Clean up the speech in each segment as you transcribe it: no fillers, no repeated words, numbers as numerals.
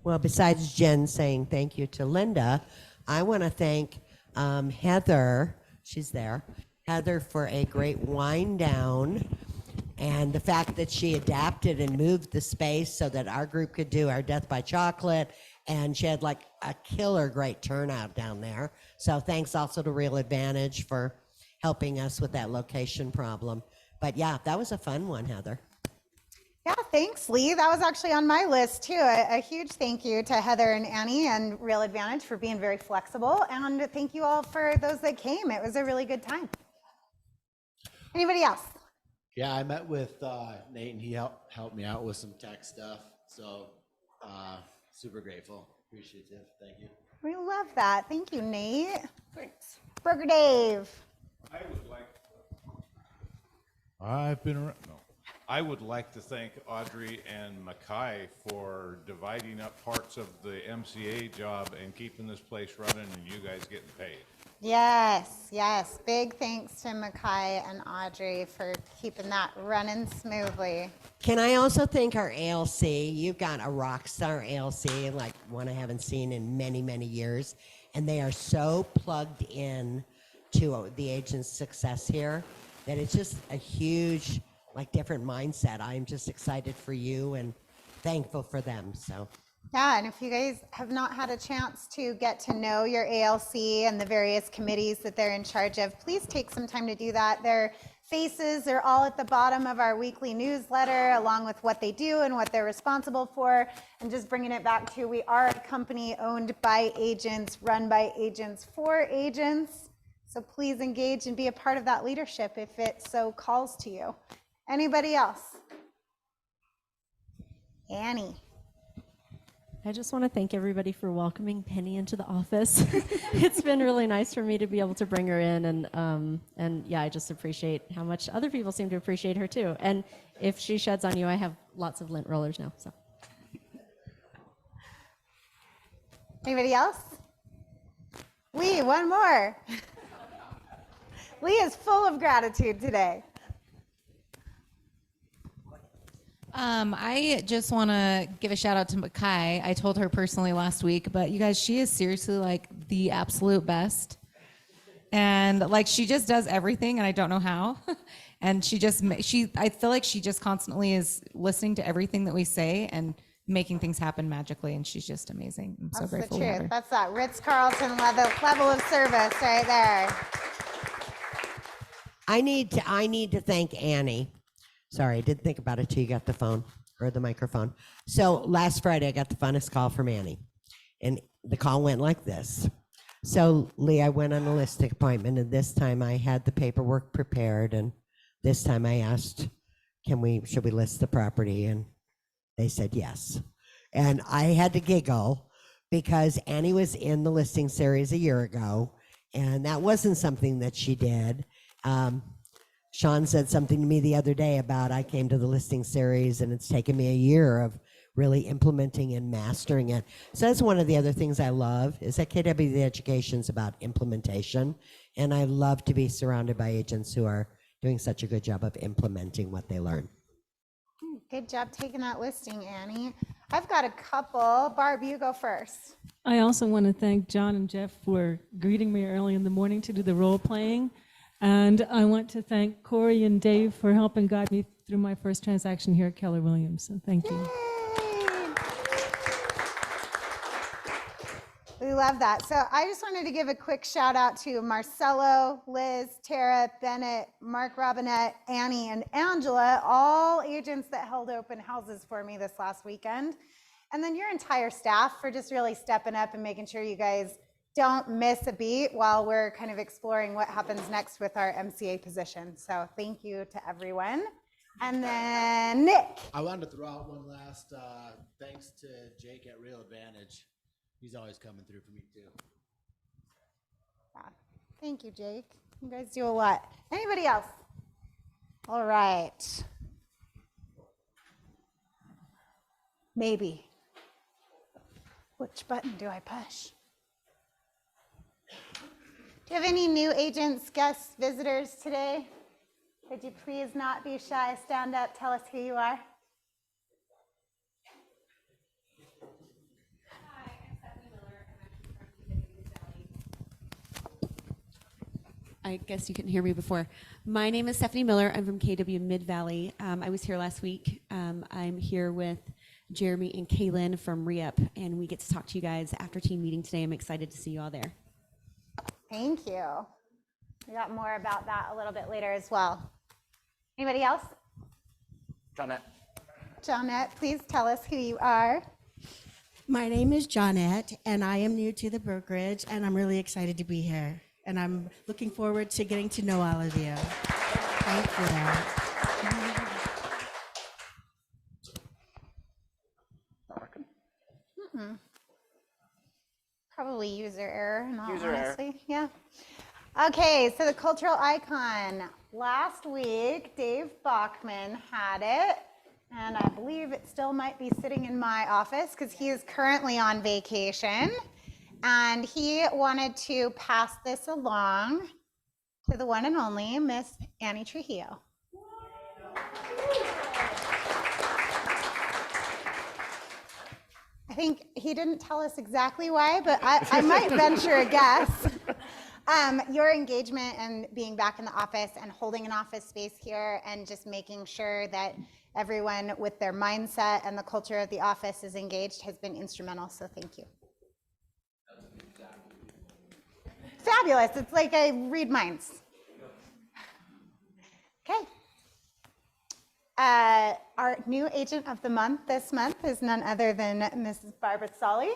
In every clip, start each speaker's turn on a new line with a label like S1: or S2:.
S1: Well, besides Jen saying thank you to Linda, I want to thank Heather. She's there. Heather for a great wind down and the fact that she adapted and moved the space so that our group could do our Death by Chocolate. And she had like a killer great turnout down there. So thanks also to Real Advantage for helping us with that location problem. But yeah, that was a fun one, Heather.
S2: Yeah, thanks, Lee. That was actually on my list too. A huge thank you to Heather and Annie and Real Advantage for being very flexible. And thank you all for those that came. It was a really good time. Anybody else?
S3: Yeah, I met with Nate and he helped me out with some tech stuff. So super grateful, appreciative. Thank you.
S2: We love that. Thank you, Nate. Thanks. Burger Dave.
S4: I would like to thank Audrey and Mackay for dividing up parts of the MCA job and keeping this place running and you guys getting paid.
S2: Yes, yes. Big thanks to Mackay and Audrey for keeping that running smoothly.
S1: Can I also thank our ALC? You've got a rock star ALC, like one I haven't seen in many, many years. And they are so plugged in to the agent's success here that it's just a huge, like, different mindset. I'm just excited for you and thankful for them. So.
S2: Yeah, and if you guys have not had a chance to get to know your ALC and the various committees that they're in charge of, please take some time to do that. Their faces are all at the bottom of our weekly newsletter, along with what they do and what they're responsible for. And just bringing it back to, we are a company owned by agents, run by agents, for agents. So please engage and be a part of that leadership if it so calls to you. Anybody else? Annie.
S5: I just want to thank everybody for welcoming Penny into the office. It's been really nice for me to be able to bring her in, and yeah, I just appreciate how much other people seem to appreciate her too. And if she sheds on you, I have lots of lint rollers now. So.
S2: Anybody else? Lee, one more. Lee is full of gratitude today.
S6: I just want to give a shout out to Mackay. I told her personally last week, but you guys, she is seriously like the absolute best. And like, she just does everything and I don't know how. And I feel like she just constantly is listening to everything that we say and making things happen magically. And she's just amazing. I'm so grateful.
S2: That's the truth. That's that Ritz-Carlton level of service right there.
S1: I need to thank Annie. Sorry, I didn't think about it till you got the phone or the microphone. So last Friday, I got the funnest call from Annie. And the call went like this. So Lee, I went on a listing appointment, and this time I had the paperwork prepared. And this time I asked, should we list the property? And they said yes. And I had to giggle because Annie was in the listing series a year ago, and that wasn't something that she did. Sean said something to me the other day about I came to the listing series and it's taken me a year of really implementing and mastering it. So that's one of the other things I love is that KW the Education's about implementation. And I love to be surrounded by agents who are doing such a good job of implementing what they learn.
S2: Good job taking that listing, Annie. I've got a couple. Barb, you go first.
S7: I also want to thank John and Jeff for greeting me early in the morning to do the role playing. And I want to thank Corey and Dave for helping guide me through my first transaction here at Keller Williams. So thank you.
S2: We love that. So I just wanted to give a quick shout out to Marcelo, Liz, Tara, Bennett, Mark Robinette, Annie, and Angela, all agents that held open houses for me this last weekend. And then your entire staff for just really stepping up and making sure you guys don't miss a beat while we're kind of exploring what happens next with our MCA position. So thank you to everyone. And then Nick.
S3: I wanted to throw out one last thanks to Jake at Real Advantage. He's always coming through for me too.
S2: Yeah. Thank you, Jake. You guys do a lot. Anybody else? All right. Maybe. Which button do I push? Do you have any new agents, guests, visitors today? Could you please not be shy, stand up, tell us who you are?
S8: I guess you couldn't hear me before. My name is Stephanie Miller. I'm from KW Mid Valley. I was here last week. I'm here with Jeremy and Kaylin from REUP, and we get to talk to you guys after team meeting today. I'm excited to see you all there.
S2: Thank you. We got more about that a little bit later as well. Anybody else?
S9: Johnette.
S2: Johnette, please tell us who you are.
S10: My name is Johnette, and I am new to the brokerage, and I'm really excited to be here. And I'm looking forward to getting to know all of you. Thank you.
S9: Not working.
S2: Probably user error, in all
S9: User error.
S2: honesty. Yeah. Okay, so the cultural icon. Last week, Dave Bachman had it, and I believe it still might be sitting in my office because he is currently on vacation. And he wanted to pass this along to the one and only Miss Annie Trujillo. I think he didn't tell us exactly why, but I might venture a guess. Your engagement and being back in the office and holding an office space here and just making sure that everyone with their mindset and the culture of the office is engaged has been instrumental, so thank you. Fabulous. It's like I read minds. Okay. Our new agent of the month this month is none other than Mrs. Barbara Solly.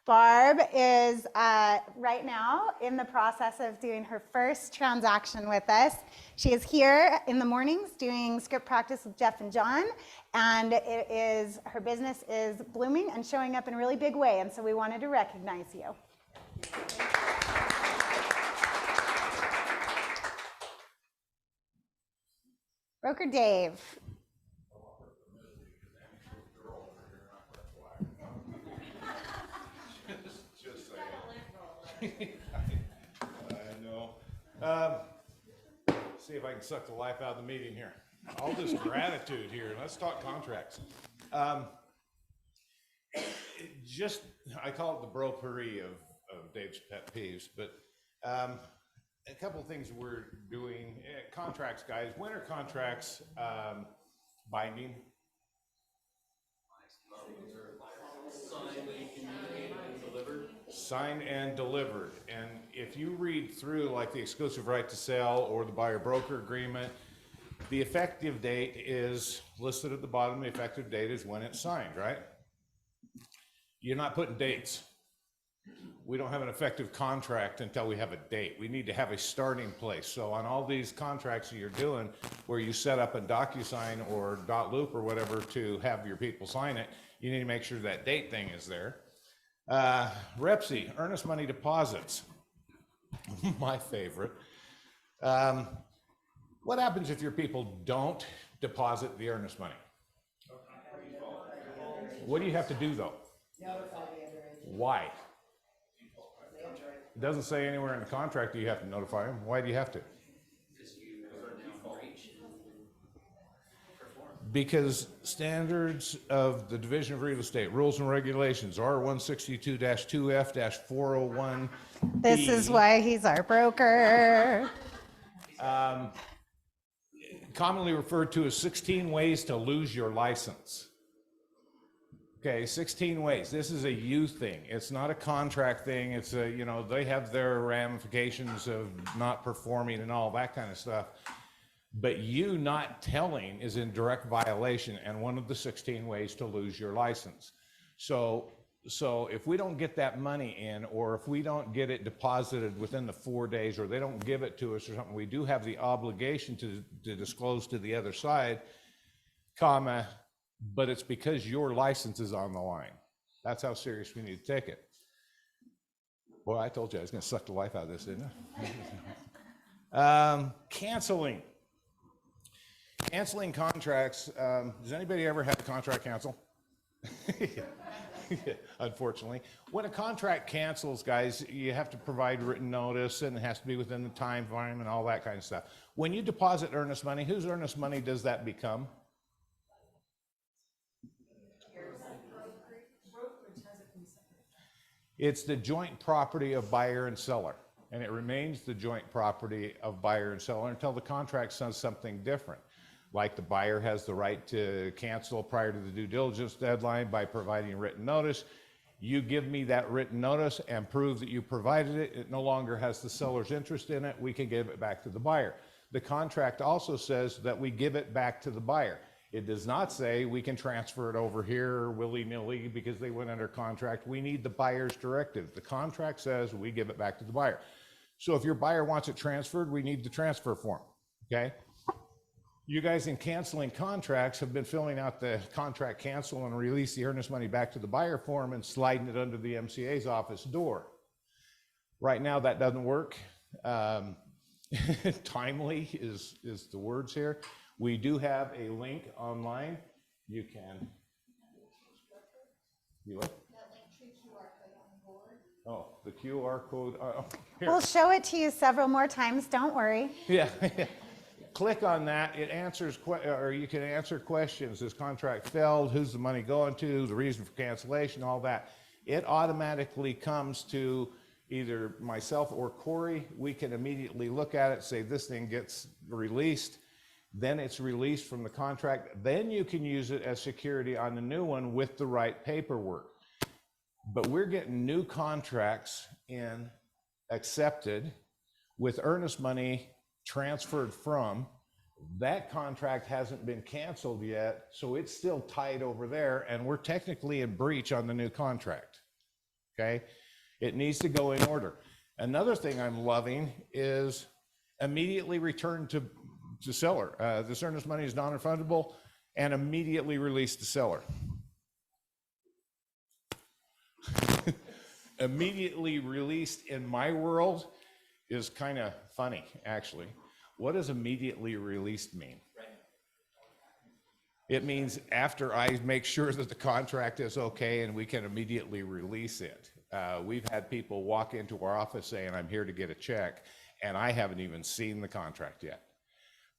S2: Barb is right now in the process of doing her first transaction with us. She is here in the mornings doing script practice with Jeff and John, and her business is blooming and showing up in a really big way, and so we wanted to recognize you. Broker Dave.
S4: Just saying. I know. See if I can suck the life out of the meeting here. All this gratitude here. Let's talk contracts. I call it the bro-puree of Dave's pet peeves, but a couple of things we're doing. Contracts, guys. When are contracts binding? Signed and delivered. And if you read through like the exclusive right to sell or the buyer broker agreement, the effective date is listed at the bottom. The effective date is when it's signed, right? You're not putting dates. We don't have an effective contract until we have a date. We need to have a starting place. So on all these contracts that you're doing where you set up a DocuSign or .loop or whatever to have your people sign it, you need to make sure that date thing is there. REPSI, earnest money deposits, my favorite. What happens if your people don't deposit the earnest money? What do you have to do though? Why? It doesn't say anywhere in the contract that you have to notify them. Why do you have to? Because standards of the Division of Real Estate, rules and regulations, R162-2F-401.
S2: This is why he's our broker.
S4: Commonly referred to as 16 ways to lose your license. Okay, 16 ways. This is a you thing. It's not a contract thing. It's a, they have their ramifications of not performing and all that kind of stuff. But you not telling is in direct violation and one of the 16 ways to lose your license. So if we don't get that money in, or if we don't get it deposited within the 4 days, or they don't give it to us or something, we do have the obligation to disclose to the other side, but it's because your license is on the line. That's how serious we need to take it. Boy, I told you I was going to suck the life out of this, didn't I? Canceling contracts. Does anybody ever have a contract cancel? Unfortunately. When a contract cancels, guys, you have to provide written notice, and it has to be within the time frame and all that kind of stuff. When you deposit earnest money, whose earnest money does that become? It's the joint property of buyer and seller. and it remains the joint property of buyer and seller until the contract says something different. Like the buyer has the right to cancel prior to the due diligence deadline by providing written notice. You give me that written notice and prove that you provided it. It no longer has the seller's interest in it. We can give it back to the buyer. The contract also says that we give it back to the buyer. It does not say we can transfer it over here willy-nilly because they went under contract. We need the buyer's directive. The contract says we give it back to the buyer. So if your buyer wants it transferred, we need the transfer form, okay? You guys in canceling contracts have been filling out the contract cancel and release the earnest money back to the buyer form and sliding it under the MCA's office door. Right now that doesn't work. Timely is the words here. We do have a link online. You can. You what? Oh, the QR code. Here.
S2: We'll show it to you several more times, don't worry.
S4: Yeah. Click on that. It answers, or you can answer questions. Is contract failed? Who's the money going to? The reason for cancellation, all that. It automatically comes to either myself or Corey. We can immediately look at it, say this thing gets released. Then it's released from the contract. Then you can use it as security on the new one with the right paperwork. But we're getting new contracts in accepted with earnest money transferred from. That contract hasn't been canceled yet, so it's still tied over there, and we're technically in breach on the new contract. Okay? It needs to go in order. Another thing I'm loving is immediately return to seller. This earnest money is non-refundable, and immediately release the seller. Immediately released in my world is kind of funny, actually. What does immediately released mean? It means after I make sure that the contract is okay and we can immediately release it. We've had people walk into our office saying, I'm here to get a check, and I haven't even seen the contract yet.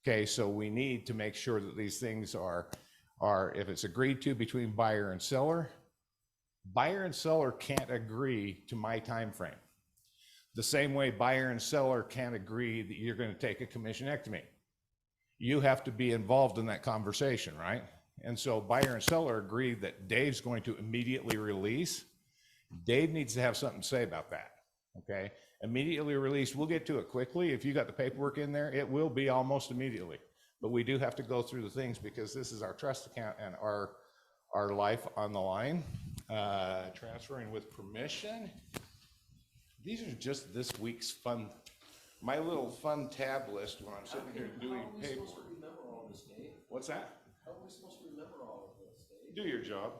S4: Okay, so we need to make sure that these things are if it's agreed to between buyer and seller can't agree to my time frame. The same way buyer and seller can't agree that you're going to take a commissionectomy. You have to be involved in that conversation, right? And so buyer and seller agree that Dave's going to immediately release. Dave needs to have something to say about that, okay? Immediately released, we'll get to it quickly. If you got the paperwork in there, it will be almost immediately. But we do have to go through the things because this is our trust account and our life on the line. Transferring with permission. These are just this week's fun, my little fun tab list when I'm sitting here doing paperwork. How are we supposed to remember all this, Dave? What's that? How are we supposed to remember all of this, Dave? Do your job.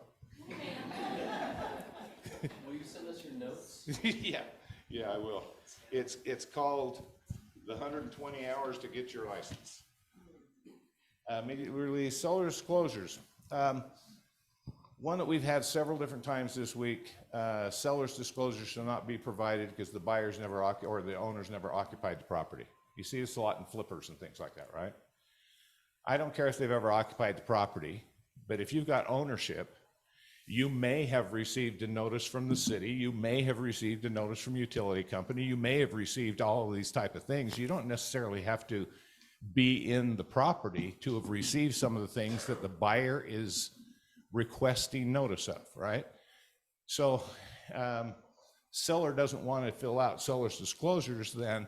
S11: Will you send us your notes?
S4: Yeah, I will. It's called the 120 hours to get your license. Immediately release seller disclosures. One that we've had several different times this week, seller's disclosure shall not be provided because the buyers never or the owners never occupied the property. You see this a lot in flippers and things like that, right? I don't care if they've ever occupied the property, but if you've got ownership, you may have received a notice from the city, you may have received a notice from a utility company, you may have received all of these type of things. You don't necessarily have to be in the property to have received some of the things that the buyer is requesting notice of, right? So seller doesn't want to fill out seller's disclosures, then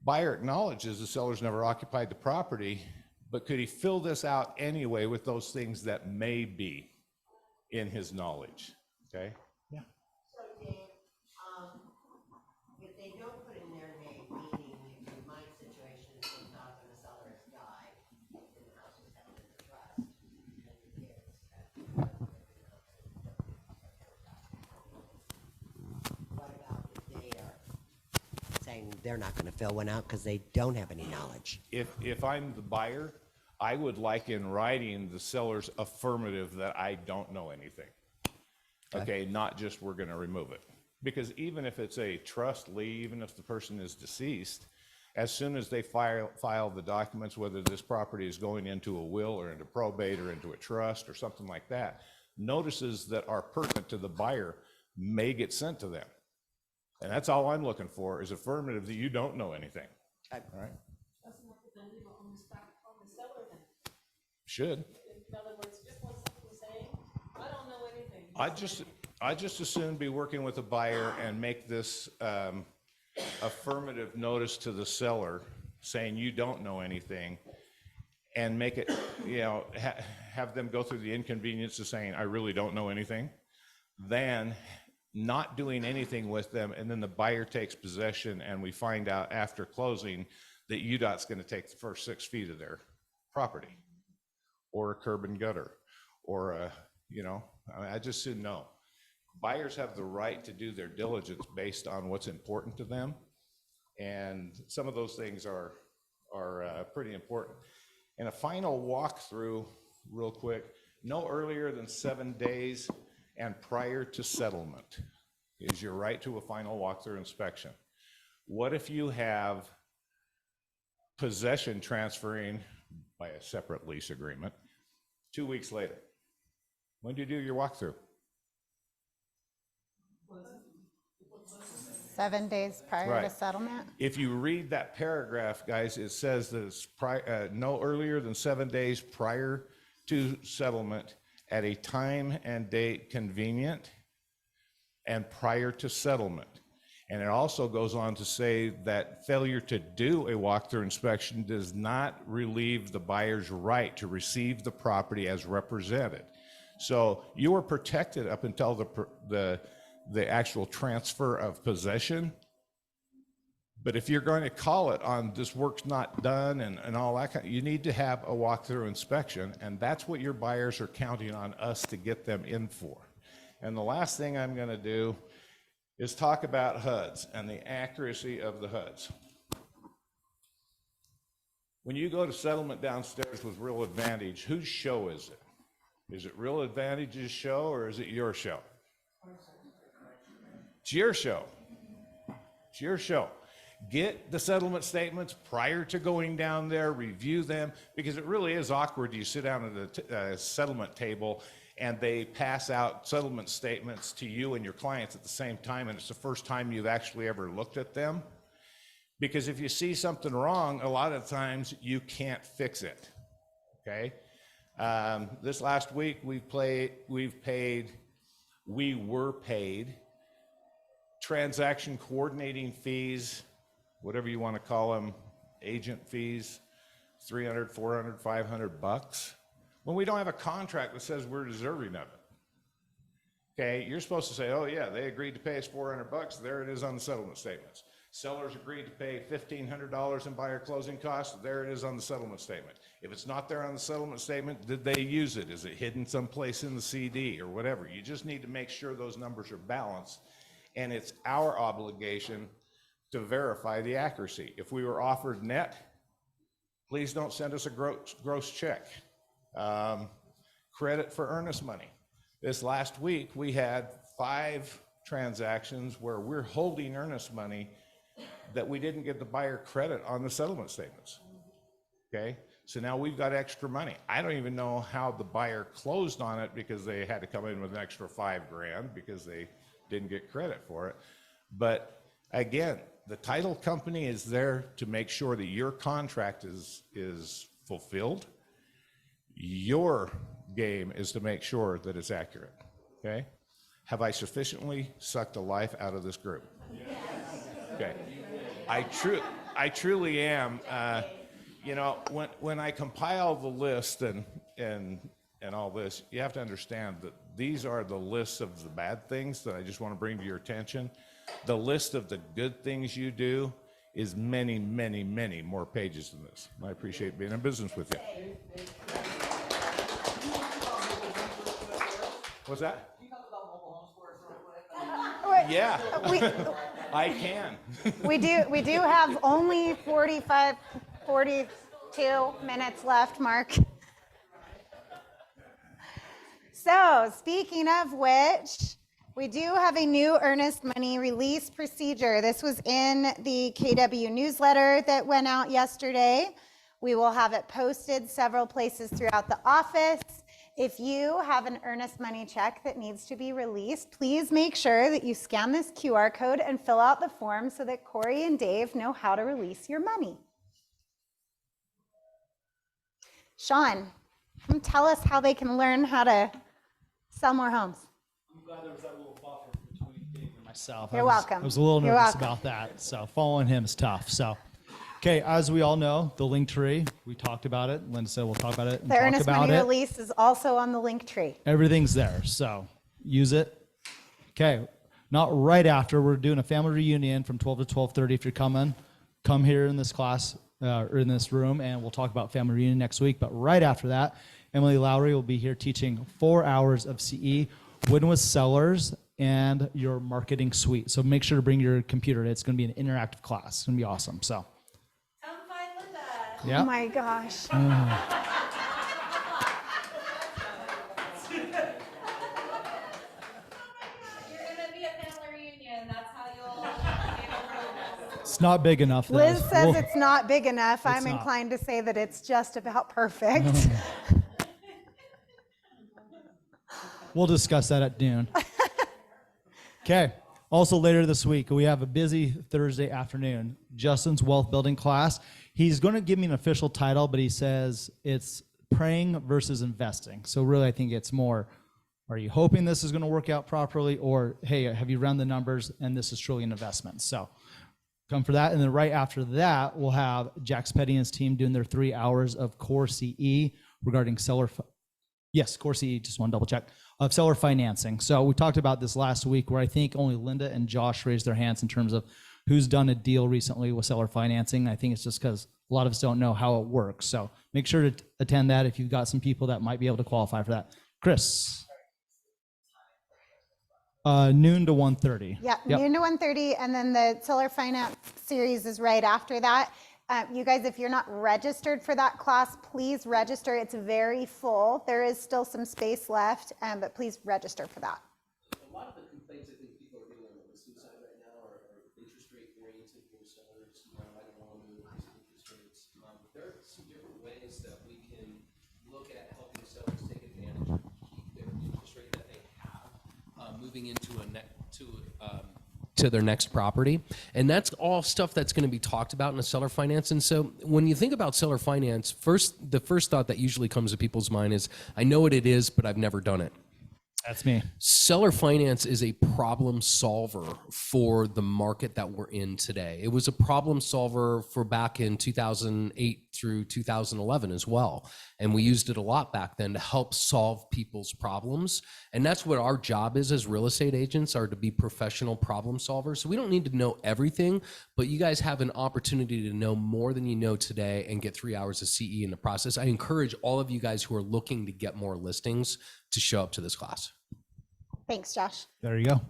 S4: buyer acknowledges the seller's never occupied the property, but could he fill this out anyway with those things that may be in his knowledge, okay? Yeah.
S1: So Dave, if they don't put in their name, meaning if in my situation, it's been out and the seller has died, and the house is held in the trust, and the kids have what about if they are saying they're not going to fill one out because they don't have any knowledge?
S4: If I'm the buyer, I would like in writing the seller's affirmative that I don't know anything. Okay, not just we're going to remove it. Because even if it's a trust lien, even if the person is deceased, as soon as they file the documents, whether this property is going into a will or into probate or into a trust or something like that, notices that are pertinent to the buyer may get sent to them. And that's all I'm looking for is affirmative that you don't know anything. All right? Should.
S7: In other words, just like something saying, I don't know anything.
S4: I just as soon be working with a buyer and make this affirmative notice to the seller saying you don't know anything, and make it, have them go through the inconvenience of saying I really don't know anything, than not doing anything with them, and then the buyer takes possession and we find out after closing that UDOT's going to take the first 6 feet of their property, or a curb and gutter, or I just soon know. Buyers have the right to do their diligence based on what's important to them, and some of those things are pretty important. And a final walkthrough, real quick, no earlier than 7 days and prior to settlement is your right to a final walkthrough inspection. What if you have possession transferring by a separate lease agreement 2 weeks later? When do you do your walkthrough?
S2: 7 days prior
S4: Right.
S2: to settlement.
S4: If you read that paragraph, guys, it says that it's no earlier than 7 days prior to settlement at a time and date convenient and prior to settlement. And it also goes on to say that failure to do a walkthrough inspection does not relieve the buyer's right to receive the property as represented. So you are protected up until the actual transfer of possession. But if you're going to call it on this work's not done and all that kind, you need to have a walkthrough inspection, and that's what your buyers are counting on us to get them in for. And the last thing I'm going to do is talk about HUDs and the accuracy of the HUDs. When you go to settlement downstairs with Real Advantage, whose show is it? Is it Real Advantage's show or is it your show? It's your show. It's your show. Get the settlement statements prior to going down there, review them, because it really is awkward. You sit down at a settlement table and they pass out settlement statements to you and your clients at the same time, and it's the first time you've actually ever looked at them. Because if you see something wrong, a lot of times you can't fix it, okay? This last week we were paid transaction coordinating fees, whatever you want to call them, agent fees, $300, $400, $500, when we don't have a contract that says we're deserving of it. Okay, you're supposed to say, oh yeah, they agreed to pay us $400, there it is on the settlement statements. Sellers agreed to pay $1,500 in buyer closing costs, there it is on the settlement statement. If it's not there on the settlement statement, did they use it? Is it hidden someplace in the CD or whatever? You just need to make sure those numbers are balanced, and it's our obligation to verify the accuracy. If we were offered net, please don't send us a gross check. Credit for earnest money. This last week, we had 5 transactions where we're holding earnest money that we didn't get the buyer credit on the settlement statements. Okay, so now we've got extra money. I don't even know how the buyer closed on it because they had to come in with an extra $5,000 because they didn't get credit for it. But again, the title company is there to make sure that your contract is fulfilled. Your game is to make sure that it's accurate, okay? Have I sufficiently sucked the life out of this group? Yes. Okay. I truly am. You know, when I compile the list and all this, you have to understand that these are the lists of the bad things that I just want to bring to your attention. The list of the good things you do is many, many, many more pages than this. I appreciate being in business with you. What's that? Yeah, I can.
S2: We do have only 42 minutes left, Mark. So, speaking of which, we do have a new earnest money release procedure. This was in the KW newsletter that went out yesterday. We will have it posted several places throughout the office. If you have an earnest money check that needs to be released, please make sure that you scan this QR code and fill out the form so that Corey and Dave know how to release your money. Sean, tell us how they can learn how to sell more homes.
S12: I'm glad there was that little buffer between Dave and myself.
S2: You're welcome.
S12: I was a little
S2: You're
S12: nervous
S2: welcome.
S12: about that. So following him is tough. So, okay, as we all know, the link tree, we talked about it. Linda said we'll talk about it and
S2: The
S12: talk
S2: earnest
S12: about
S2: money
S12: it.
S2: release is also on the link tree.
S12: Everything's there. So use it. Okay, not right after. We're doing a family reunion from 12 to 12:30. If you're coming, come here in this class or in this room, and we'll talk about family reunion next week. But right after that, Emily Lowry will be here teaching 4 hours of CE, Win with Sellers, and your marketing suite. So make sure to bring your computer. It's going to be an interactive class. It's going to be awesome. So,
S6: Come find Linda.
S12: yeah.
S2: Oh my gosh.
S6: You're gonna be a family reunion. That's how you'll get over this.
S12: It's not big enough. though.
S2: Liz says
S12: We'll-
S2: it's not big enough. I'm
S12: not.
S2: inclined to say that it's just about perfect.
S12: We'll discuss that at noon. Okay. Also later this week, we have a busy Thursday afternoon. Justin's wealth building class. He's going to give me an official title, but he says it's praying versus investing. So really, I think it's more, are you hoping this is going to work out properly? Or, hey, have you run the numbers and this is truly an investment? So come for that. And then right after that, we'll have Jax Petty and his team doing their 3 hours of core CE regarding seller. Yes, core CE, just want to double check, of seller financing. So we talked about this last week where I think only Linda and Josh raised their hands in terms of who's done a deal recently with seller financing. I think it's just because a lot of us don't know how it works. So make sure to attend that if you've got some people that might be able to qualify for that. Chris. Noon to 1:30.
S2: Yeah,
S12: Yep.
S2: noon to 1:30, and then the seller finance series is right after that. You guys, if you're not registered for that class, please register. It's very full. There is still some space left, but please register for that.
S11: A lot of the complaints I think people are getting on the listing side right now are interest rate oriented for sellers. I don't want to move because of interest rates. There are some different ways that we can look at helping sellers take advantage of keep their interest rate that they have moving into to their next property. And that's all stuff that's going to be talked about in a seller finance. And so when you think about seller finance, the first thought that usually comes to people's mind is, I know what it is, but I've never done it.
S12: That's me.
S11: Seller finance is a problem solver for the market that we're in today. It was a problem solver for back in 2008 through 2011 as well. And we used it a lot back then to help solve people's problems. And that's what our job is as real estate agents, are to be professional problem solvers. So we don't need to know everything, but you guys have an opportunity to know more than you know today and get 3 hours of CE in the process. I encourage all of you guys who are looking to get more listings to show up to this class.
S2: Thanks, Josh.
S12: There you go.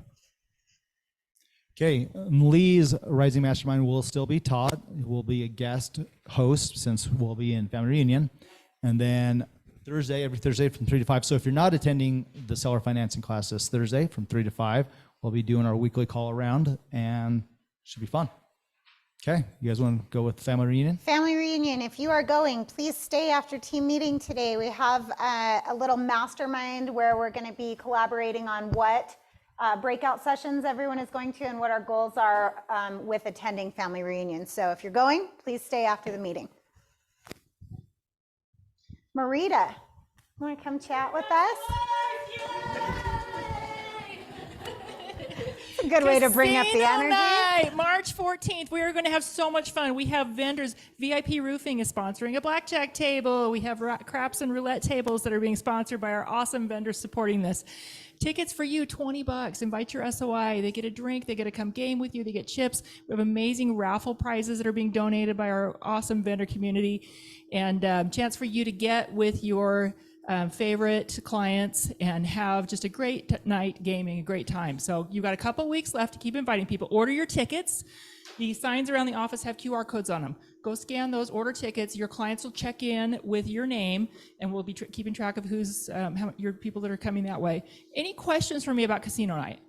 S12: Okay, Lee's Rising Mastermind will still be taught. He will be a guest host since we'll be in family reunion. And then every Thursday from 3 to 5. So if you're not attending the seller financing class this Thursday from 3 to 5, we'll be doing our weekly call around and it should be fun. Okay, you guys want to go with family reunion?
S2: Family reunion, if you are going, please stay after team meeting today. We have a little mastermind where we're going to be collaborating on what breakout sessions everyone is going to and what our goals are with attending family reunion. So if you're going, please stay after the meeting. Marita, you want to come chat with us? It's a good way to bring up the
S13: Casino
S2: energy.
S13: Night, March 14th. We are going to have so much fun. We have vendors. VIP Roofing is sponsoring a blackjack table. We have craps and roulette tables that are being sponsored by our awesome vendors supporting this. Tickets for you, $20. Invite your SOI. They get a drink. They get to come game with you. They get chips. We have amazing raffle prizes that are being donated by our awesome vendor community. And chance for you to get with your favorite clients and have just a great night gaming, a great time. So you've got a couple weeks left to keep inviting people. Order your tickets. The signs around the office have QR codes on them. Go scan those, order tickets. Your clients will check in with your name, and we'll be keeping track of who's your people that are coming that way. Any questions for me about casino night?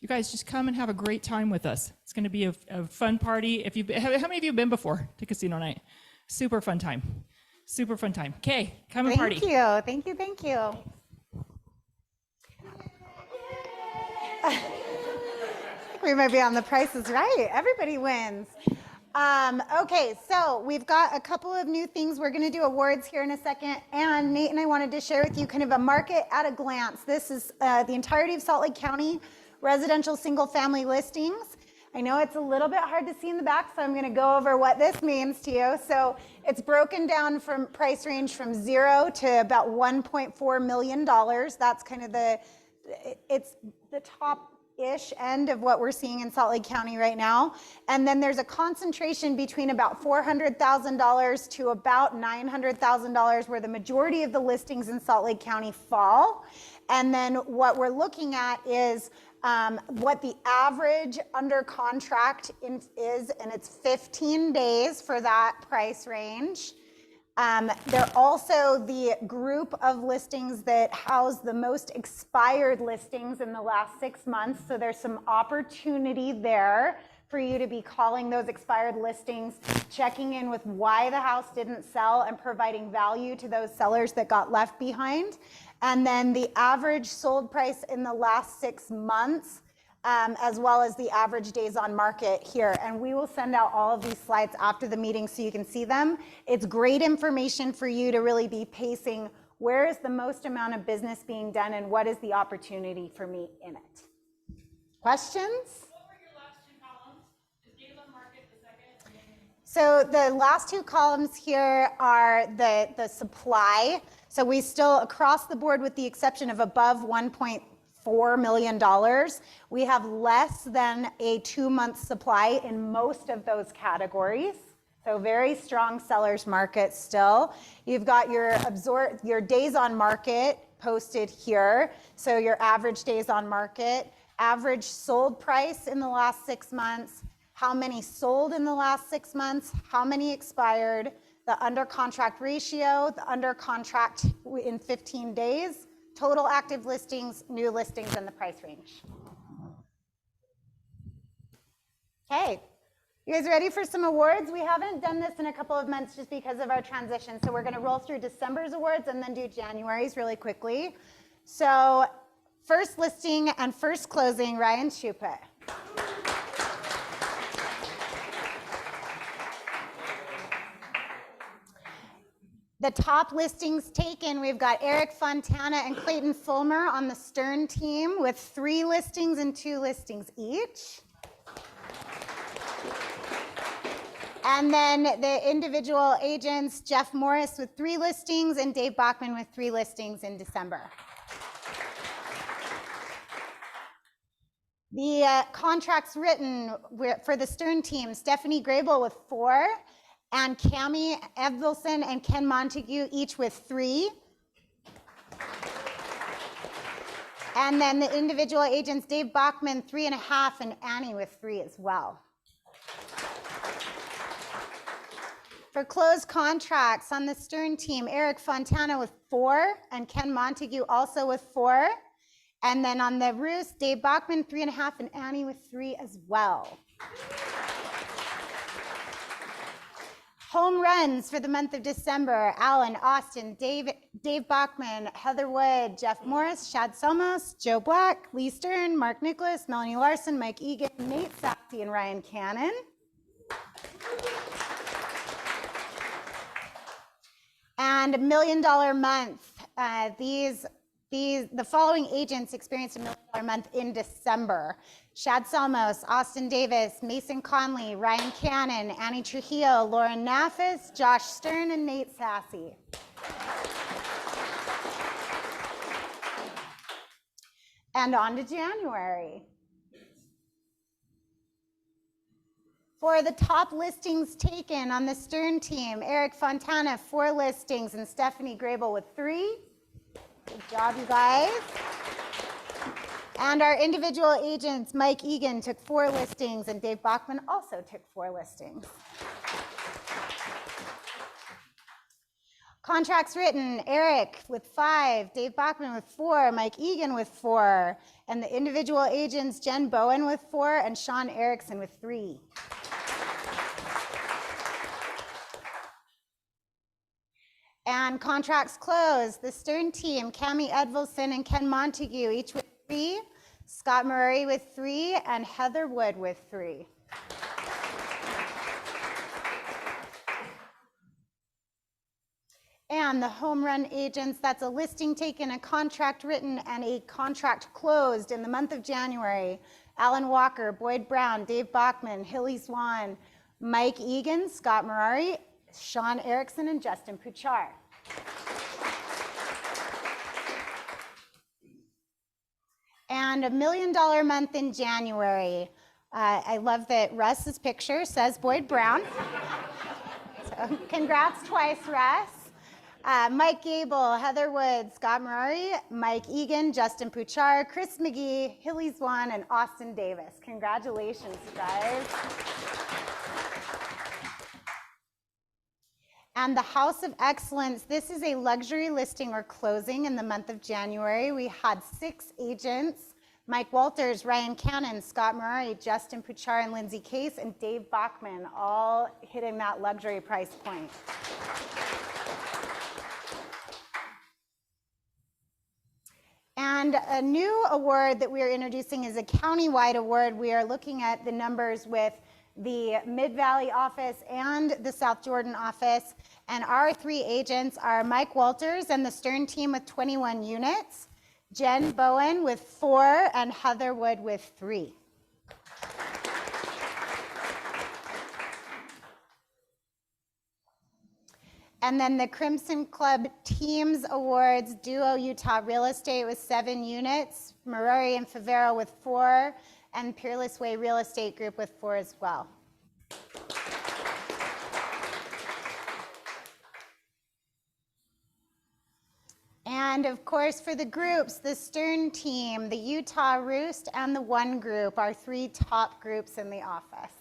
S13: You guys just come and have a great time with us. It's going to be a fun party. How many of you have been before to casino night? Super fun time. Super fun time. Okay, come and party.
S2: Thank you. Thank you. Thank you. I think we might be on The Price is Right. Everybody wins. Okay, so we've got a couple of new things. We're going to do awards here in a second. And Nate and I wanted to share with you kind of a market at a glance. This is the entirety of Salt Lake County residential single family listings. I know it's a little bit hard to see in the back, so I'm going to go over what this means to you. So it's broken down from price range from 0 to about $1.4 million. That's kind of it's the top-ish end of what we're seeing in Salt Lake County right now. And then there's a concentration between about $400,000 to about $900,000 where the majority of the listings in Salt Lake County fall. And then what we're looking at is what the average under contract is, and it's 15 days for that price range. They're also the group of listings that house the most expired listings in the last 6 months. So there's some opportunity there for you to be calling those expired listings, checking in with why the house didn't sell, and providing value to those sellers that got left behind. And then the average sold price in the last 6 months, as well as the average days on market here. And we will send out all of these slides after the meeting so you can see them. It's great information for you to really be pacing where is the most amount of business being done and what is the opportunity for me in it. Questions? So the last two columns here are the supply. So we still, across the board, with the exception of above $1.4 million, we have less than a 2-month supply in most of those categories. So very strong sellers market still. You've got your days on market posted here. So your average days on market, average sold price in the last 6 months, how many sold in the last 6 months, how many expired, the under contract ratio, the under contract in 15 days, total active listings, new listings, and the price range. Okay, you guys ready for some awards? We haven't done this in a couple of months just because of our transition. So we're gonna roll through December's awards and then do January's really quickly. So first listing and first closing, Ryan Shupet. The top listings taken, we've got Eric Fontana and Clayton Fulmer on the Stern team with 3 listings and 2 listings each. And then the individual agents, Jeff Morris with 3 listings and Dave Bachman with 3 listings in December. The contracts written for the Stern team, Stephanie Grable with 4, and Cami Evelson and Ken Montague each with 3. And then the individual agents, Dave Bachman 3.5 and Annie with 3 as well. For closed contracts on the Stern team, Eric Fontana with 4 and Ken Montague also with 4. And then on the Roos, Dave Bachman 3.5 and Annie with 3 as well. Home runs for the month of December, Alan, Austin, Dave Bachman, Heather Wood, Jeff Morris, Shad Somos, Joe Black, Lee Stern, Mark Nicholas, Melanie Larson, Mike Egan, Nate Sassy, and Ryan Cannon. And $1 million month. The following agents experienced $1 million month in December. Shad Salmos, Austin Davis, Mason Conley, Ryan Cannon, Annie Trujillo, Lauren Nafis, Josh Stern, and Nate Sassy. And on to January. For the top listings taken on the Stern team, Eric Fontana, 4 listings, and Stephanie Grable with 3. Good job, you guys. And our individual agents, Mike Egan took 4 listings, and Dave Bachman also took 4 listings. Contracts written, Eric with 5, Dave Bachman with 4, Mike Egan with 4, and the individual agents, Jen Bowen with 4, and Sean Erickson with 3. And contracts closed. The Stern team, Cami Edvilson and Ken Montague, each with 3. Scott Murray with 3, and Heather Wood with 3. And the home run agents, that's a listing taken, a contract written, and a contract closed in the month of January. Alan Walker, Boyd Brown, Dave Bachman, Hilly Swan, Mike Egan, Scott Marari, Sean Erickson, and Justin Puchar. And $1 million month in January. I love that Russ's picture says Boyd Brown. So congrats twice, Russ. Mike Gable, Heather Wood, Scott Murray, Mike Egan, Justin Puchar, Chris McGee, Hilly Swan, and Austin Davis. Congratulations, you guys. And the House of Excellence, this is a luxury listing or closing in the month of January. We had 6 agents, Mike Walters, Ryan Cannon, Scott Murray, Justin Puchar, and Lindsay Case, and Dave Bachman, all hitting that luxury price point. And a new award that we are introducing is a county-wide award. We are looking at the numbers with the Mid-Valley office and the South Jordan office. And our 3 agents are Mike Walters and the Stern team with 21 units, Jen Bowen with 4, and Heather Wood with 3. And then the Crimson Club Teams Awards, Duo Utah Real Estate with 7 units, Marori and Favero with 4, and Peerless Way Real Estate Group with 4 as well. And of course, for the groups, the Stern team, the Utah Roost, and the One Group are 3 top groups in the office.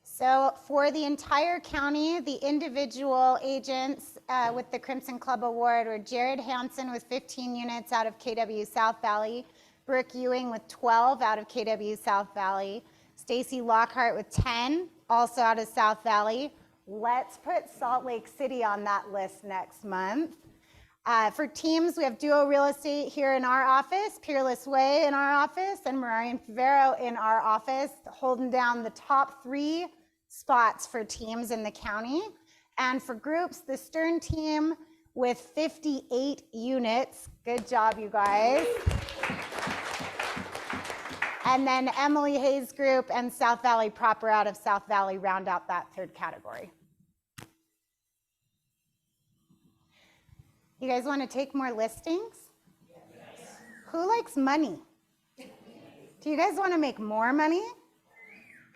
S2: So for the entire county, the individual agents with the Crimson Club Award were Jared Hansen with 15 units out of KW South Valley, Brooke Ewing with 12 out of KW South Valley, Stacy Lockhart with 10, also out of South Valley. Let's put Salt Lake City on that list next month. For teams, we have Duo Real Estate here in our office, Peerless Way in our office, and Marari and Favero in our office, holding down the top 3 spots for teams in the county. And for groups, the Stern team with 58 units. Good job, you guys. And then Emily Hayes Group and South Valley proper out of South Valley round out that 3rd category. You guys want to take more listings? Yes. Who likes money? Do you guys want to make more money?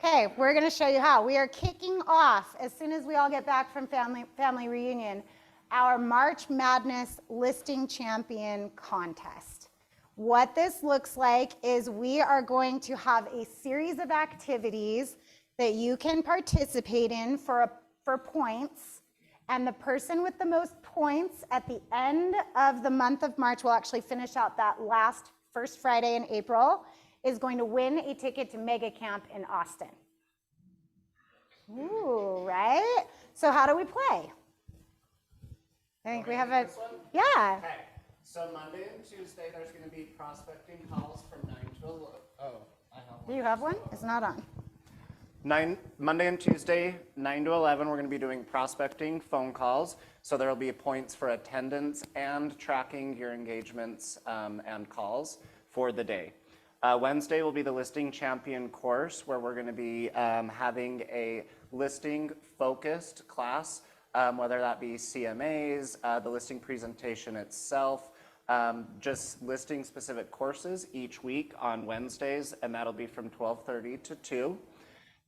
S2: Okay, we're going to show you how. We are kicking off, as soon as we all get back from family reunion, our March Madness Listing Champion Contest. What this looks like is we are going to have a series of activities that you can participate in for points, and the person with the most points at the end of the month of March, will actually finish out that first Friday in April, is going to win a ticket to Mega Camp in Austin. Ooh, right? So how do we play? I think we have a, yeah.
S14: Okay, so Monday and Tuesday, there's gonna be prospecting calls from 9 to 11. Oh, I have one.
S2: Do you have one? It's not on.
S14: Monday and Tuesday, 9 to 11, we're gonna be doing prospecting phone calls. So there'll be points for attendance and tracking your engagements and calls for the day. Wednesday will be the Listing Champion course, where we're going to be having a listing focused class, whether that be CMAs, the listing presentation itself, just listing specific courses each week on Wednesdays, and that'll be from 12:30 to 2.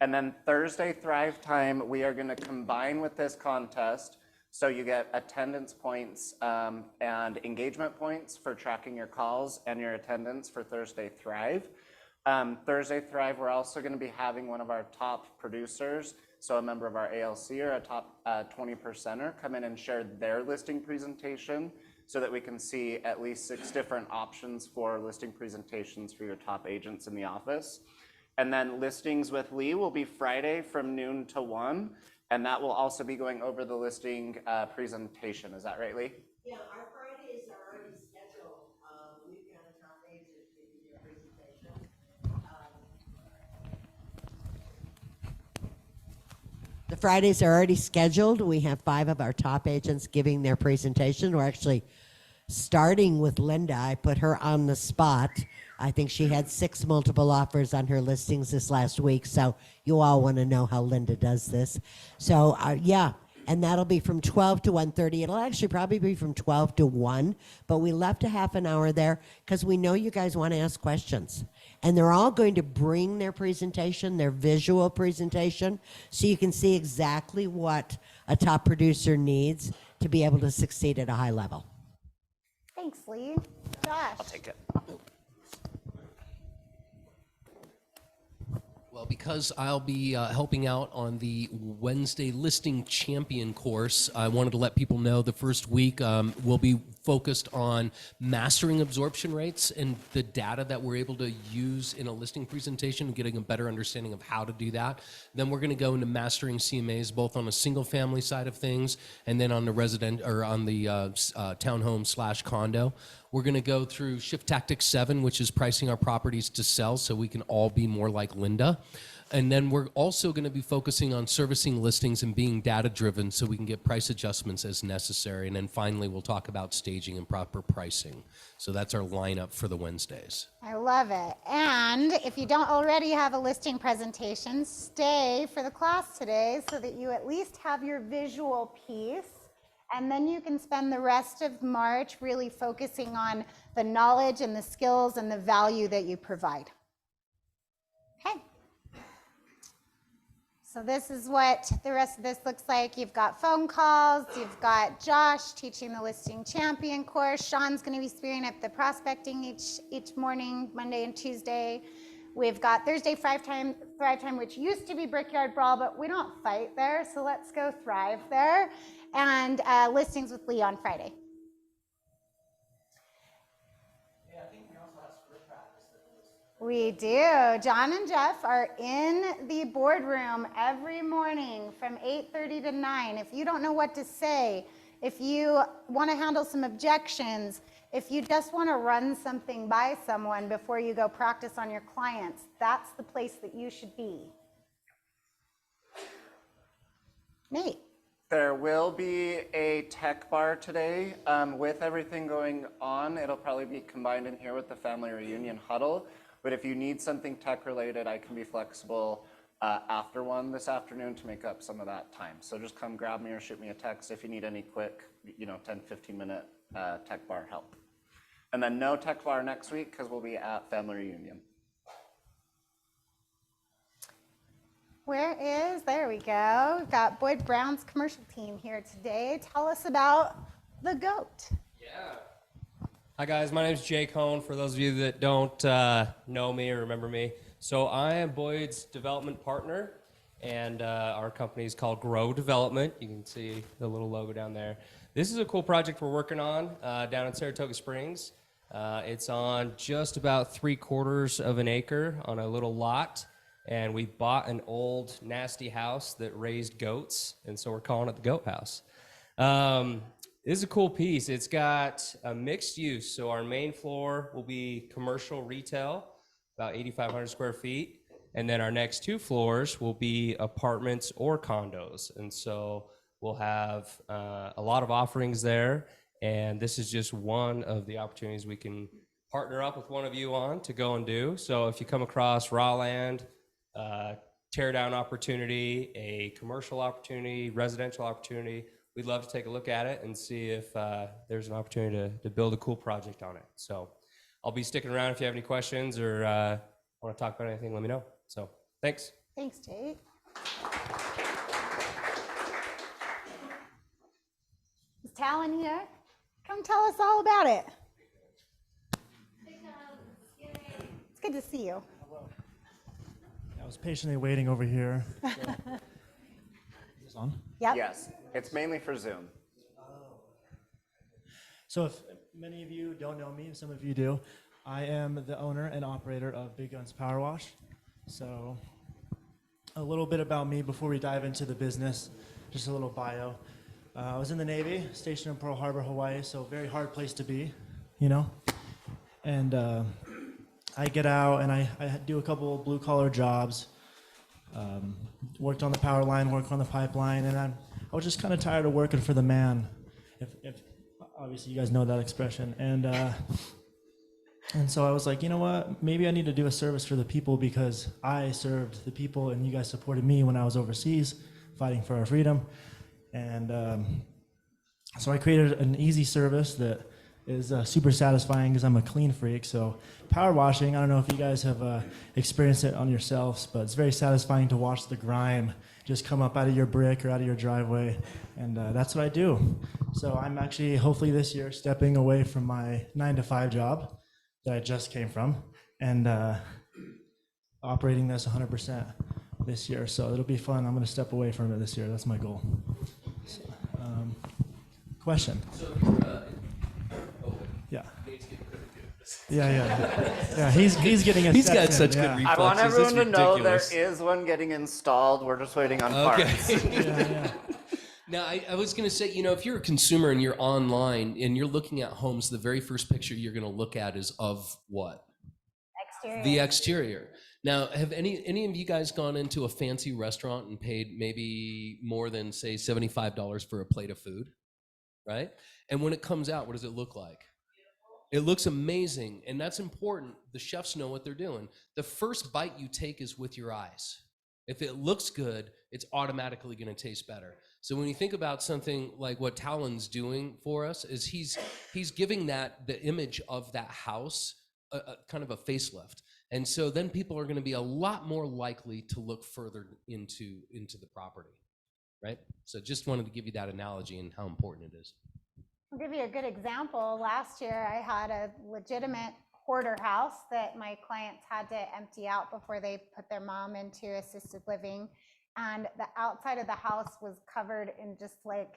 S14: And then Thursday Thrive Time, we are going to combine with this contest. So you get attendance points and engagement points for tracking your calls and your attendance for Thursday Thrive. Thursday Thrive, we're also going to be having one of our top producers, so a member of our ALC or a top 20%er, come in and share their listing presentation so that we can see at least 6 different options for listing presentations for your top agents in the office. And then listings with Lee will be Friday from noon to 1. And that will also be going over the listing presentation. Is that right, Lee?
S1: Yeah, our Fridays are already scheduled. We've got a top agent giving their presentation. The Fridays are already scheduled. We have 5 of our top agents giving their presentation. We're actually starting with Linda. I put her on the spot. I think she had 6 multiple offers on her listings this last week. So you all want to know how Linda does this. So yeah, and that'll be from 12 to 1:30. It'll actually probably be from 12 to 1, but we left a half an hour there because we know you guys want to ask questions. And they're all going to bring their presentation, their visual presentation, so you can see exactly what a top producer needs to be able to succeed at a high level.
S2: Thanks, Lee. Josh.
S14: I'll take it.
S11: Well, because I'll be helping out on the Wednesday Listing Champion course, I wanted to let people know the first week will be focused on mastering absorption rates and the data that we're able to use in a listing presentation and getting a better understanding of how to do that. Then we're going to go into mastering CMAs, both on a single family side of things and then on the resident or on the townhome / condo. We're going to go through Shift Tactics 7, which is pricing our properties to sell so we can all be more like Linda. And then we're also going to be focusing on servicing listings and being data-driven so we can get price adjustments as necessary. And then finally, we'll talk about staging and proper pricing. So that's our lineup for the Wednesdays.
S2: I love it. And if you don't already have a listing presentation, stay for the class today so that you at least have your visual piece. And then you can spend the rest of March really focusing on the knowledge and the skills and the value that you provide. Okay. So this is what the rest of this looks like. You've got phone calls. You've got Josh teaching the Listing Champion course. Sean's going to be spearing at the prospecting each morning, Monday and Tuesday. We've got Thursday Thrive Time, which used to be Brickyard Brawl, but we don't fight there, so let's go thrive there. And listings with Lee on Friday.
S15: Yeah, I think we also have script practice.
S2: We do. John and Jeff are in the boardroom every morning from 8:30 to 9. If you don't know what to say, if you want to handle some objections, if you just want to run something by someone before you go practice on your clients, that's the place that you should be. Nate.
S14: There will be a tech bar today. With everything going on, it'll probably be combined in here with the family reunion huddle. But if you need something tech related, I can be flexible after 1 this afternoon to make up some of that time. So just come grab me or shoot me a text if you need any quick, 10, 15-minute tech bar help. And then no tech bar next week because we'll be at family reunion.
S2: There we go. We've got Boyd Brown's commercial team here today. Tell us about the GOAT.
S16: Yeah. Hi guys, my name is Jake Hone, for those of you that don't know me or remember me. So I am Boyd's development partner, and our company is called Grow Development. You can see the little logo down there. This is a cool project we're working on down in Saratoga Springs. It's on just about 3/4 of an acre on a little lot. And we bought an old nasty house that raised goats, and so we're calling it the Goat House. This is a cool piece. It's got a mixed use, so our main floor will be commercial retail, about 8,500 square feet, and then our next 2 floors will be apartments or condos. And so we'll have a lot of offerings there, and this is just one of the opportunities we can partner up with one of you on to go and do. So if you come across raw land, tear down opportunity, a commercial opportunity, residential opportunity, we'd love to take a look at it and see if there's an opportunity to build a cool project on it. So I'll be sticking around if you have any questions or want to talk about anything, let me know. So thanks.
S2: Thanks, Jake. Is Talon here? Come tell us all about it. It's good to see you.
S15: I was patiently waiting over here. Is this on?
S2: Yep.
S14: Yes, it's mainly for Zoom.
S15: So if many of you don't know me, some of you do, I am the owner and operator of Big Guns Power Wash. So, a little bit about me before we dive into the business, just a little bio. I was in the Navy, stationed in Pearl Harbor, Hawaii, so very hard place to be, you know? And I get out and I do a couple blue collar jobs, worked on the power line, worked on the pipeline, and I was just kind of tired of working for the man, if obviously you guys know that expression. And so I was like, you know what, maybe I need to do a service for the people because I served the people and you guys supported me when I was overseas fighting for our freedom. And so I created an easy service that is super satisfying because I'm a clean freak. So power washing, I don't know if you guys have experienced it on yourselves, but it's very satisfying to wash the grime just come up out of your brick or out of your driveway. And that's what I do. So I'm actually, hopefully this year, stepping away from my 9-to-5 job that I just came from and operating this 100% this year. So it'll be fun. I'm going to step away from it this year. That's my goal. So, question? Yeah. Yeah, he's getting a
S11: He's got
S15: second,
S11: such good
S15: yeah.
S11: reflexes.
S14: I want everyone
S11: It's
S14: to know there
S11: ridiculous.
S14: is one getting installed. We're just waiting on parts.
S11: Now, I was going to say, you know, if you're a consumer and you're online and you're looking at homes, the very first picture you're going to look at is of what?
S2: Exterior.
S11: The exterior. Now, have any of you guys gone into a fancy restaurant and paid maybe more than, say, $75 for a plate of food, right? And when it comes out, what does it look like? It looks amazing, and that's important. The chefs know what they're doing. The first bite you take is with your eyes. If it looks good, it's automatically going to taste better. So when you think about something like what Talon's doing for us, is he's giving that the image of that house a kind of a facelift. And so then people are going to be a lot more likely to look further into the property, right? So just wanted to give you that analogy and how important it is.
S2: I'll give you a good example. Last year, I had a legitimate hoarder house that my clients had to empty out before they put their mom into assisted living. And the outside of the house was covered in just like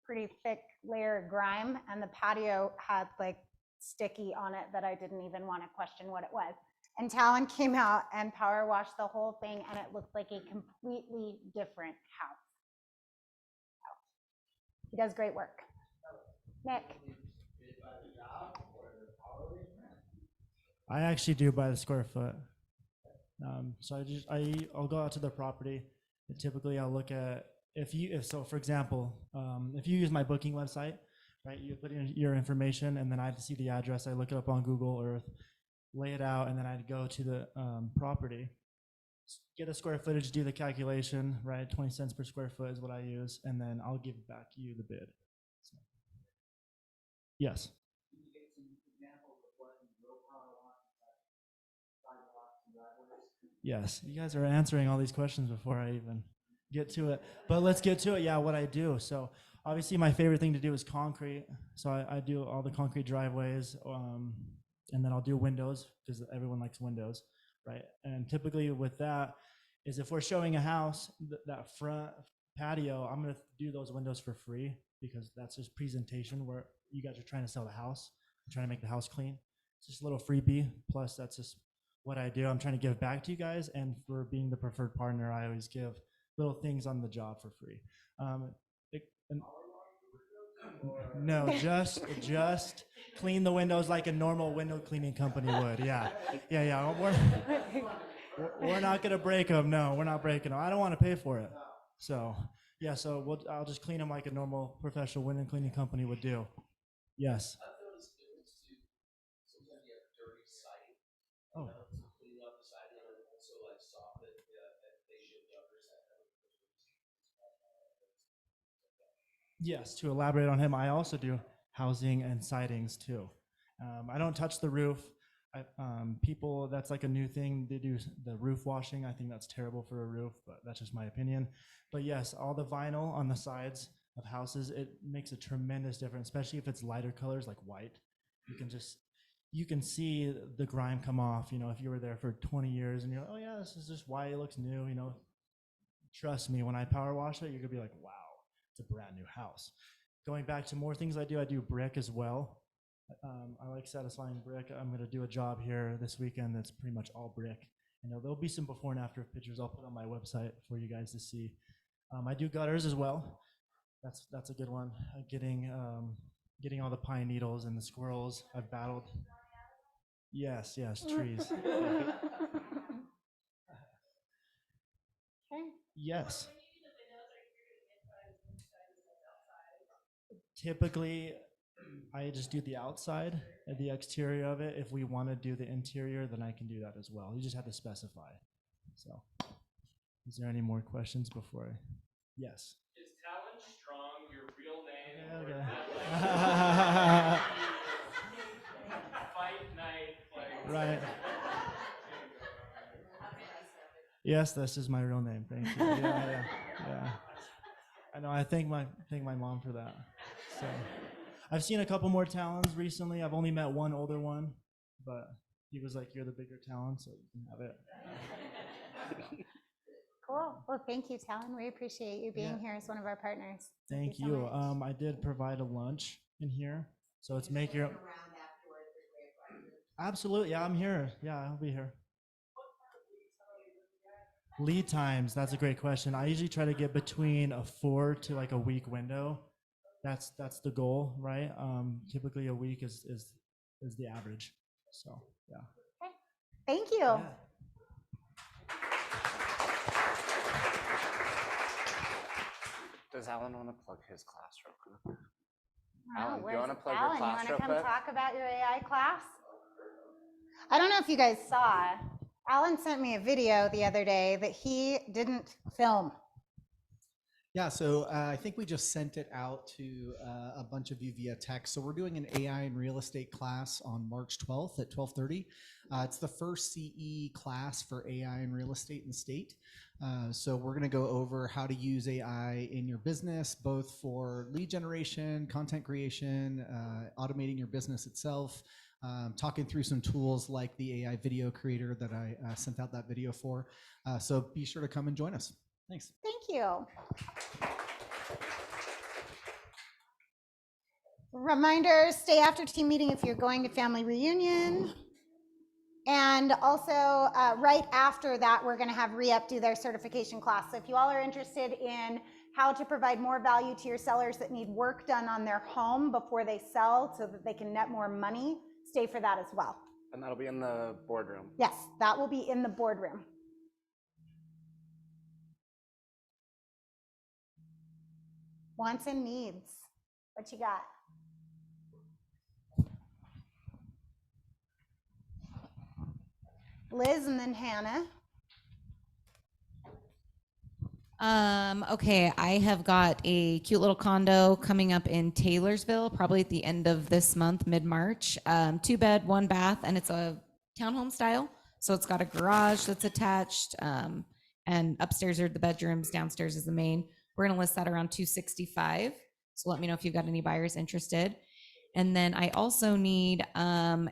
S2: pretty thick layer of grime. And the patio had like sticky on it that I didn't even want to question what it was. And Talon came out and power washed the whole thing, and it looked like a completely different house. He does great work. Nick.
S15: I actually do by the square foot. So I'll go out to the property, and typically I'll look at so for example, if you use my booking website, right, you put in your information and then I see the address, I look it up on Google Earth, lay it out, and then I'd go to the property, get a square footage, do the calculation, right, 20 cents per square foot is what I use, and then I'll give back you the bid. So, yes. Yes, you guys are answering all these questions before I even get to it. But let's get to it. Yeah, what I do. So obviously my favorite thing to do is concrete. So I do all the concrete driveways, and then I'll do windows because everyone likes windows, right? And typically with that is if we're showing a house, that front patio, I'm going to do those windows for free because that's just presentation where you guys are trying to sell the house, trying to make the house clean. It's just a little freebie. Plus, that's just what I do. I'm trying to give back to you guys, and for being the preferred partner, I always give little things on the job for free. No, just clean the windows like a normal window cleaning company would. Yeah. We're not gonna break them. No, we're not breaking them. I don't want to pay for it. So yeah, I'll just clean them like a normal professional window cleaning company would do. Yes. Oh. Yes, to elaborate on him, I also do housing and sidings too. I don't touch the roof. People, that's like a new thing. They do the roof washing. I think that's terrible for a roof, but that's just my opinion. But yes, all the vinyl on the sides of houses, it makes a tremendous difference, especially if it's lighter colors like white. You can see the grime come off, you know, if you were there for 20 years and you're like, oh yeah, this is just white, it looks new, you know. Trust me, when I power wash it, you're gonna be like, wow, it's a brand new house. Going back to more things I do brick as well. I like satisfying brick. I'm gonna do a job here this weekend that's pretty much all brick. And there'll be some before and after pictures I'll put on my website for you guys to see. I do gutters as well. That's a good one. Getting all the pine needles and the squirrels. I've battled. Yes, trees.
S2: Okay.
S15: Yes. Typically, I just do the outside and the exterior of it. If we want to do the interior, then I can do that as well. You just have to specify. So, is there any more questions before I? Yes.
S16: Is Talon Strong your real name?
S15: Okay.
S16: Fight night.
S15: Right. Yes, this is my real name. Thank you. Yeah. I know. I thank my mom for that. So, I've seen a couple more Talons recently. I've only met one older one, but he was like, "You're the bigger Talon, so you can have it."
S2: Cool. Well, thank you, Talon. We appreciate you being here as one of our partners.
S15: Thank
S2: so
S15: you.
S2: much.
S15: I did provide a lunch in here, so it's make your. Absolutely. Yeah, I'm here. Yeah, I'll be here. Lead times. That's a great question. I usually try to get between a 4 to like a week window. That's the goal, right? Typically a week is the average. So yeah.
S2: Okay. Thank you.
S15: Yeah.
S14: Does Alan want to plug his class real quick?
S2: Oh,
S14: Alan, do you
S2: where's
S14: want to plug
S2: Alan?
S14: your class
S2: You
S14: real
S2: want to come
S14: quick?
S2: talk about your AI class? I don't know if you guys saw. Alan sent me a video the other day that he didn't film.
S17: Yeah, so I think we just sent it out to a bunch of you via text. So we're doing an AI and real estate class on March 12th at 12:30. It's the first CE class for AI and real estate in the state. So we're going to go over how to use AI in your business, both for lead generation, content creation, automating your business itself, talking through some tools like the AI video creator that I sent out that video for. So be sure to come and join us. Thanks.
S2: Thank you. Reminder, stay after team meeting if you're going to family reunion. And also, right after that, we're going to have Re-Up do their certification class. So if you all are interested in how to provide more value to your sellers that need work done on their home before they sell so that they can net more money, stay for that as well.
S14: And that'll be in the boardroom.
S2: Yes, that will be in the boardroom. Wants and needs. What you got? Liz and then Hannah.
S6: Okay, I have got a cute little condo coming up in Taylorsville, probably at the end of this month, mid-March. 2-bed, 1-bath, and it's a townhome style. So it's got a garage that's attached, and upstairs are the bedrooms, downstairs is the main. We're gonna list that around $265. So let me know if you've got any buyers interested. And then I also need on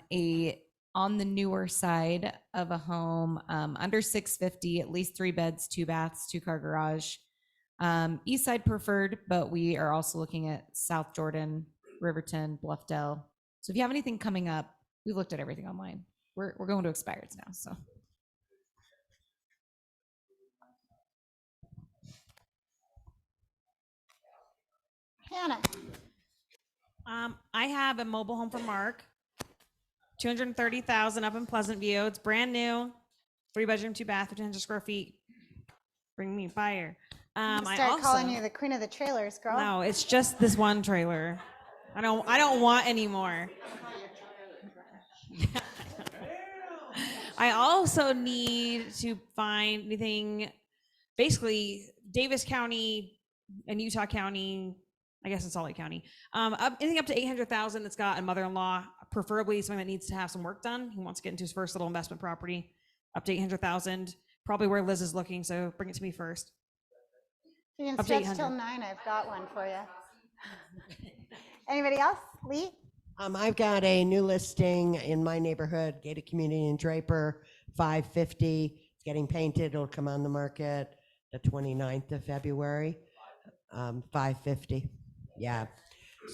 S6: the newer side of a home, under $650, at least 3 beds, 2 baths, 2-car garage. East side preferred, but we are also looking at South Jordan, Riverton, Bluffdale. So if you have anything coming up, we've looked at everything online. We're going to expireds now, so.
S2: Hannah.
S18: I have a mobile home for Mark. 230,000 up in Pleasant View. It's brand new, 3-bedroom, 2-bath, 1,500 square feet. Bring me a buyer.
S2: Start calling you the queen of the trailers, girl.
S18: No, it's just this one trailer. I don't want any more. I also need to find anything, basically Davis County and Utah County. I guess it's Salt Lake County. Anything up to 800,000 that's got a mother-in-law, preferably something that needs to have some work done. He wants to get into his first little investment property, up to 800,000. Probably where Liz is looking, so bring it to me first.
S2: You can
S18: Up to
S2: stretch
S18: 800.
S2: till 9. I've got one for you. Anybody else? Lee?
S1: I've got a new listing in my neighborhood, gated community in Draper, 550. It's getting painted. It'll come on the market the 29th of February. 550. Yeah.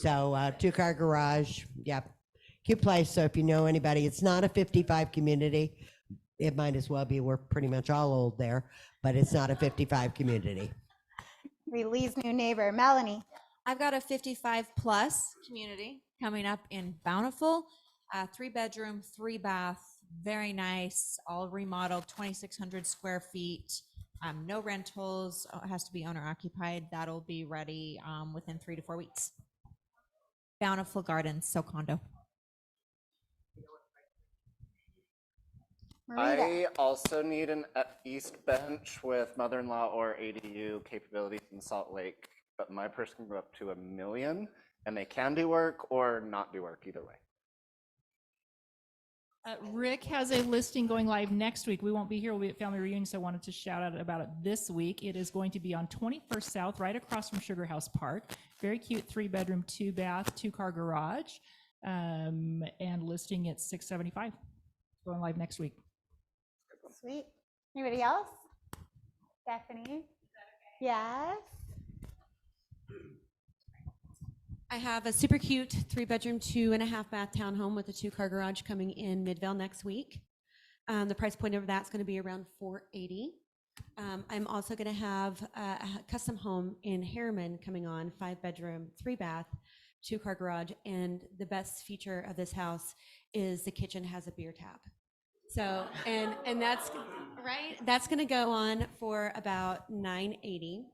S1: So 2-car garage. Yeah. Cute place. So if you know anybody, it's not a 55 community, it might as well be. We're pretty much all old there, but it's not a 55 community.
S2: Lee's new neighbor, Melanie.
S19: I've got a 55 plus community coming up in Bountiful, 3-bedroom, 3-bath, very nice, all remodeled, 2,600 square feet, no rentals, it has to be owner occupied. That'll be ready within 3 to 4 weeks. Bountiful Gardens, so condo.
S14: I also need an East Bench with mother-in-law or ADU capabilities in Salt Lake, but my person can go up to $1 million, and they can do work or not do work, either way.
S13: Rick has a listing going live next week. We won't be here. We'll be at Family Reunion, so I wanted to shout out about it this week. It is going to be on 21st South, right across from Sugar House Park. Very cute 3-bedroom, 2-bath, 2-car garage, and listing at $675. Going live next week.
S2: Sweet. Anybody else? Stephanie? Yes.
S8: I have a super cute 3-bedroom, 2.5-bath townhome with a 2-car garage coming in Midvale next week. The price point of that's going to be around $480. I'm also going to have a custom home in Harriman coming on, 5-bedroom, 3-bath, 2-car garage, and the best feature of this house is the kitchen has a beer tap. So, and that's right. That's going to go on for about $980.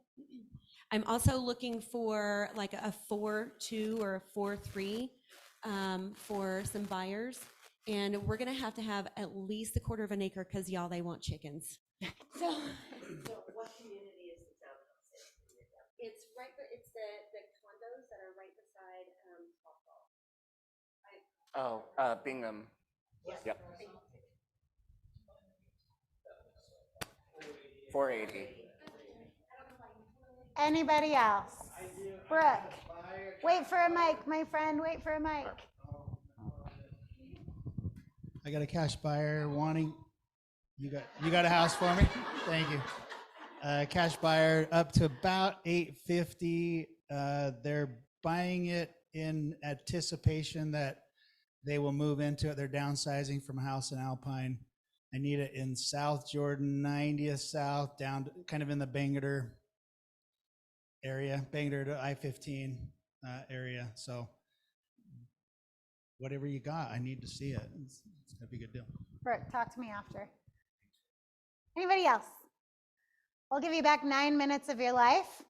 S8: I'm also looking for like a 4.2 or a 4.3 for some buyers, and we're going to have at least a 1/4 of an acre because y'all they want chickens. So what community is the townhouse in? It's right. It's the condos that are right beside Softball.
S14: Bingham.
S8: Yes.
S14: Yep. 480.
S2: Anybody else? Brooke. Wait for a mic, my friend. Wait for a mic.
S20: I got a cash buyer wanting. You got a house for me? Thank you. Cash buyer up to about $850. They're buying it in anticipation that they will move into it. They're downsizing from a house in Alpine. I need it in South Jordan, 90th South, down to, kind of in the Bangor area, Bangor to I-15 area. So whatever you got, I need to see it. It's gonna be a good deal.
S2: Brooke, talk to me after. Anybody else? We'll give you back 9 minutes of your life.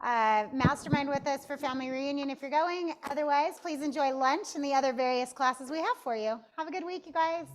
S2: Mastermind with us for Family Reunion if you're going. Otherwise, please enjoy lunch and the other various classes we have for you. Have a good week, you guys.